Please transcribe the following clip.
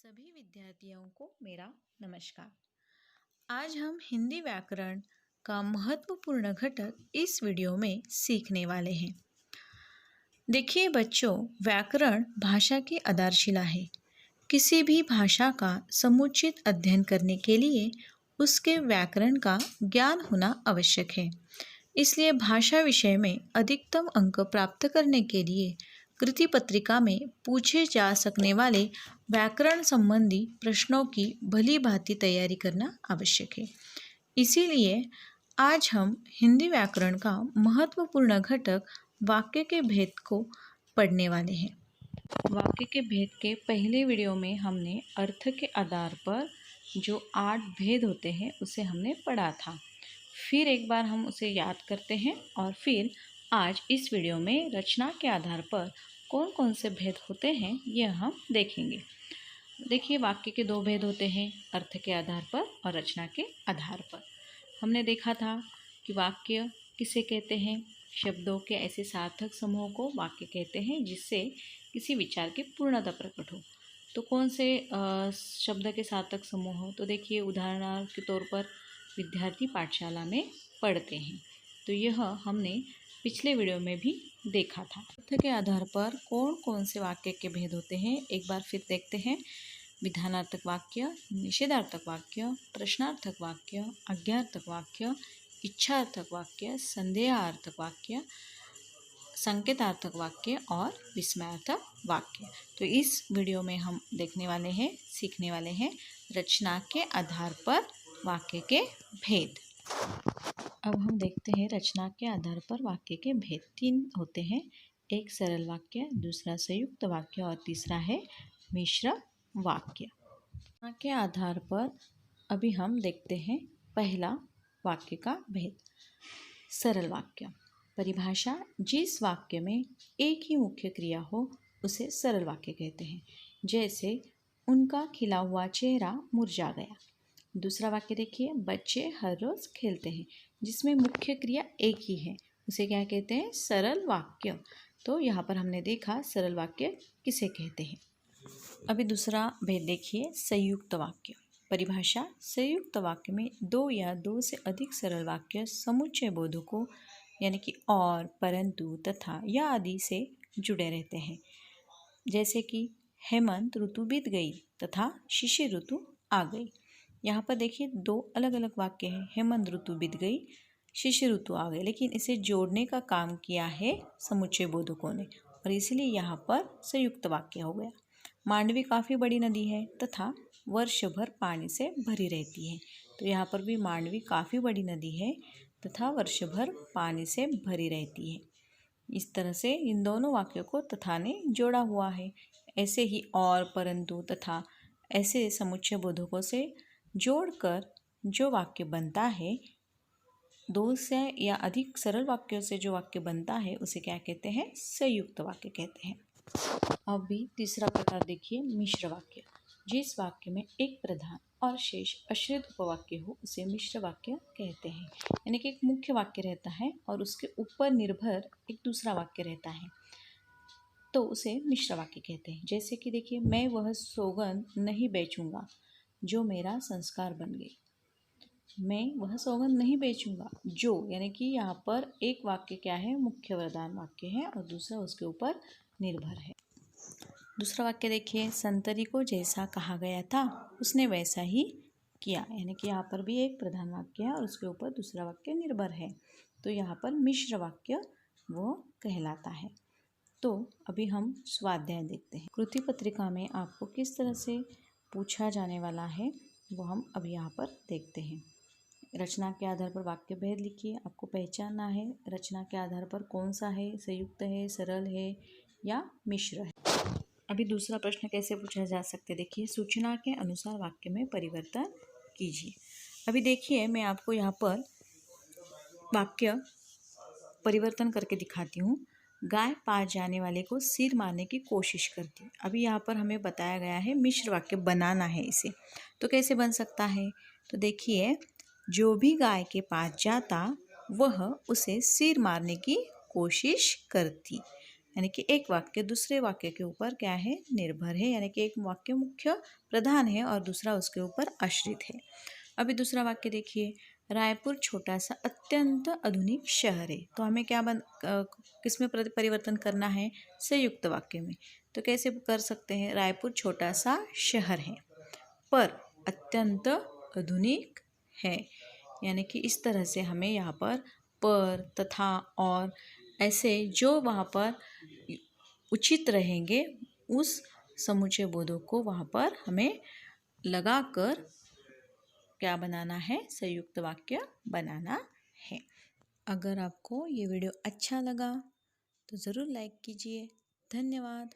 सभी विद्यार्थियों को मेरा नमस्कार। आज हम हिंदी व्याकरण का महत्वपूर्ण घटक इस वीडियो में सीखने वाले हैं। देखिए बच्चों, व्याकरण भाषा की आधारशिला है। किसी भी भाषा का समुचित अध्ययन करने के लिए उसके व्याकरण का ज्ञान होना आवश्यक है। इसलिए भाषा विषय में अधिकतम अंक प्राप्त करने के लिए कृति पत्रिका में पूछे जा सकने वाले व्याकरण संबंधी प्रश्नों की भली भांति तैयारी करना आवश्यक है। इसीलिए आज हम हिंदी व्याकरण का महत्वपूर्ण घटक वाक्य के भेद को पढ़ने वाले हैं। वाक्य के भेद के पहले वीडियो में हमने अर्थ के आधार पर जो 8 भेद होते हैं उसे हमने पढ़ा था। फिर एक बार हम उसे याद करते हैं और फिर आज इस वीडियो में रचना के आधार पर कौन कौन से भेद होते हैं यह हम देखेंगे। देखिए, वाक्य के 2 भेद होते हैं, अर्थ के आधार पर और रचना के आधार पर। हमने देखा था कि वाक्य किसे कहते हैं। शब्दों के ऐसे सार्थक समूह को वाक्य कहते हैं जिससे किसी विचार की पूर्णता प्रकट हो। तो कौन से शब्द के सार्थक समूह हो, तो देखिए उदाहरण के तौर पर विद्यार्थी पाठशाला में पढ़ते हैं, तो यह हमने पिछले वीडियो में भी देखा था। अर्थ के आधार पर कौन कौन से वाक्य के भेद होते हैं एक बार फिर देखते हैं। विधानार्थक वाक्य, निषेधार्थक वाक्य, प्रश्नार्थक वाक्य, आज्ञार्थक वाक्य, इच्छार्थक वाक्य, संदेहार्थक वाक्य, संकेतार्थक वाक्य और विस्मयार्थक वाक्य। तो इस वीडियो में हम देखने वाले हैं, सीखने वाले हैं रचना के आधार पर वाक्य के भेद। अब हम देखते हैं रचना के आधार पर वाक्य के भेद 3 होते हैं। एक सरल वाक्य, दूसरा संयुक्त वाक्य और तीसरा है मिश्र वाक्य। रचना के आधार पर अभी हम देखते हैं पहला वाक्य का भेद। सरल वाक्य। परिभाषा, जिस वाक्य में एक ही मुख्य क्रिया हो उसे सरल वाक्य कहते हैं। जैसे उनका खिला हुआ चेहरा मुरझा गया। दूसरा वाक्य देखिए, बच्चे हर रोज़ खेलते हैं, जिसमें मुख्य क्रिया एक ही है, उसे क्या कहते हैं, सरल वाक्य। तो यहाँ पर हमने देखा सरल वाक्य किसे कहते हैं। अभी दूसरा भेद देखिए, संयुक्त वाक्य। परिभाषा, संयुक्त वाक्य में 2 या 2 से अधिक सरल वाक्य समुच्चय बोधकों यानी कि और, परंतु, तथा या आदि से जुड़े रहते हैं। जैसे कि हेमंत ऋतु बीत गई तथा शिशिर ऋतु आ गई। यहाँ पर देखिए 2 अलग अलग वाक्य हैं, हेमंत ऋतु बीत गई, शिशिर ऋतु आ गई, लेकिन इसे जोड़ने का काम किया है समुच्चय बोधकों ने और इसलिए यहाँ पर संयुक्त वाक्य हो गया। मांडवी काफ़ी बड़ी नदी है तथा वर्ष भर पानी से भरी रहती है। तो यहाँ पर भी मांडवी काफ़ी बड़ी नदी है तथा वर्ष भर पानी से भरी रहती है। इस तरह से इन दोनों वाक्यों को तथा ने जोड़ा हुआ है। ऐसे ही और, परंतु, तथा ऐसे समुच्चय बोधकों से जोड़कर जो वाक्य बनता है, 2 से या अधिक सरल वाक्यों से जो वाक्य बनता है उसे क्या कहते हैं, संयुक्त वाक्य कहते हैं। अभी तीसरा प्रकार देखिए, मिश्र वाक्य। जिस वाक्य में एक प्रधान और शेष आश्रित उपवाक्य हो उसे मिश्र वाक्य कहते हैं। यानी कि एक मुख्य वाक्य रहता है और उसके ऊपर निर्भर एक दूसरा वाक्य रहता है, तो उसे मिश्र वाक्य कहते हैं। जैसे कि देखिए, मैं वह सौगंध नहीं बेचूंगा जो मेरा संस्कार बन गई। मैं वह सौगंध नहीं बेचूंगा, जो यानी कि यहाँ पर एक वाक्य क्या है, मुख्य वरदान वाक्य है और दूसरा उसके ऊपर निर्भर है। दूसरा वाक्य देखिए, संतरी को जैसा कहा गया था उसने वैसा ही किया। यानी कि यहाँ पर भी एक प्रधान वाक्य है और उसके ऊपर दूसरा वाक्य निर्भर है, तो यहाँ पर मिश्र वाक्य वो कहलाता है। तो अभी हम स्वाध्याय देखते हैं। कृति पत्रिका में आपको किस तरह से पूछा जाने वाला है वो हम अब यहाँ पर देखते हैं। रचना के आधार पर वाक्य भेद लिखिए। आपको पहचानना है रचना के आधार पर कौन सा है, संयुक्त है, सरल है या मिश्र है। अभी दूसरा प्रश्न कैसे पूछा जा सकता है, देखिए, सूचना के अनुसार वाक्य में परिवर्तन कीजिए। अभी देखिए, मैं आपको यहाँ पर वाक्य परिवर्तन करके दिखाती हूँ। गाय पास जाने वाले को सिर मारने की कोशिश करती। अभी यहाँ पर हमें बताया गया है मिश्र वाक्य बनाना है इसे, तो कैसे बन सकता है, तो देखिए, जो भी गाय के पास जाता वह उसे सिर मारने की कोशिश करती। यानी कि एक वाक्य दूसरे वाक्य के ऊपर क्या है, निर्भर है, यानी कि एक वाक्य मुख्य प्रधान है और दूसरा उसके ऊपर आश्रित है। अभी दूसरा वाक्य देखिए, रायपुर छोटा सा अत्यंत आधुनिक शहर है। तो हमें क्या किस में परिवर्तन करना है, संयुक्त वाक्य में। तो कैसे कर सकते हैं, रायपुर छोटा सा शहर है पर अत्यंत आधुनिक है, यानी कि इस तरह से हमें यहाँ पर तथा और ऐसे जो वहाँ पर उचित रहेंगे उस समुच्चय बोधों को वहाँ पर हमें लगाकर क्या बनाना है, संयुक्त वाक्य बनाना है। अगर आपको ये वीडियो अच्छा लगा तो ज़रूर लाइक कीजिए। धन्यवाद।